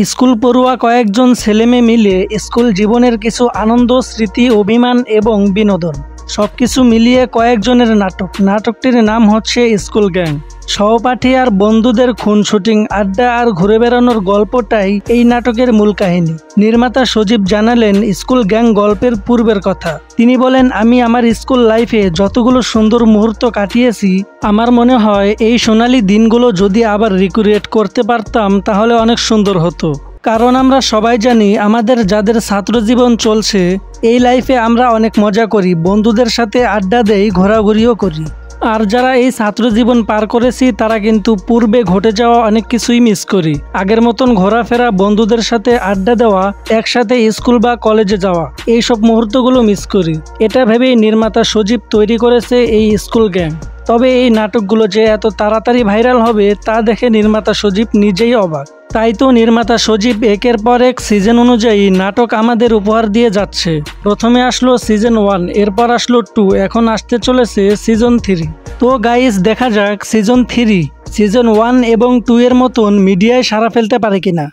School পড়ুয়া কয়েকজন ছেলেমেয়ে মিলে স্কুল জীবনের কিছু আনন্দ, স্মৃতি, অভিমান এবং বিনোদন সবকিছু মিলিয়ে কয়েকজনের নাটকটির নাম হচ্ছে স্কুল গ্যাং। সহপাঠী আর বন্ধুদের খুনশুটিং, আড্ডা আর ঘুরে বেড়ানোর গল্পটাই এই নাটকের মূল কাহিনী। নির্মাতা সজীব জানালেন স্কুল গ্যাং গল্পের পূর্বের কথা। তিনি বলেন, আমি আমার স্কুল লাইফে যতগুলো সুন্দর মুহূর্ত কাটিয়েছি, আমার মনে হয় এই সোনালী দিনগুলো যদি আবার রিক্রিয়েট করতে পারতাম তাহলে অনেক সুন্দর হতো। কারণ আমরা সবাই জানি আমাদের যাদের ছাত্র জীবন চলছে এই লাইফে আমরা অনেক মজা করি, বন্ধুদের সাথে আড্ডা দেই, ঘোরাঘুরিও করি। আর যারা এই ছাত্র জীবন পার করেছি তারা কিন্তু পূর্বে ঘটে যাওয়া অনেক কিছুই মিস করি। আগের মতন ঘোরাফেরা, বন্ধুদের সাথে আড্ডা দেওয়া, একসাথে স্কুল বা কলেজে যাওয়া, এইসব মুহূর্তগুলো মিস করি। এটা ভেবেই নির্মাতা সজীব তৈরি করেছে এই স্কুল গ্যাং। তবে এই নাটকগুলো যে এত তাড়াতাড়ি ভাইরাল হবে তা দেখে নির্মাতা সজীব নিজেই অবাক। তাই তো নির্মাতা সজীব একের পর এক সিজন অনুযায়ী নাটক আমাদের উপহার দিয়ে যাচ্ছে। প্রথমে আসলো সিজন 1, এরপর আসলো 2, এখন আসতে চলেছে সিজন 3। তো গাইস, দেখা যাক সিজন 3 সিজন 1 এবং 2 এর মতন মিডিয়ায় সাড়া ফেলতে পারে কিনা।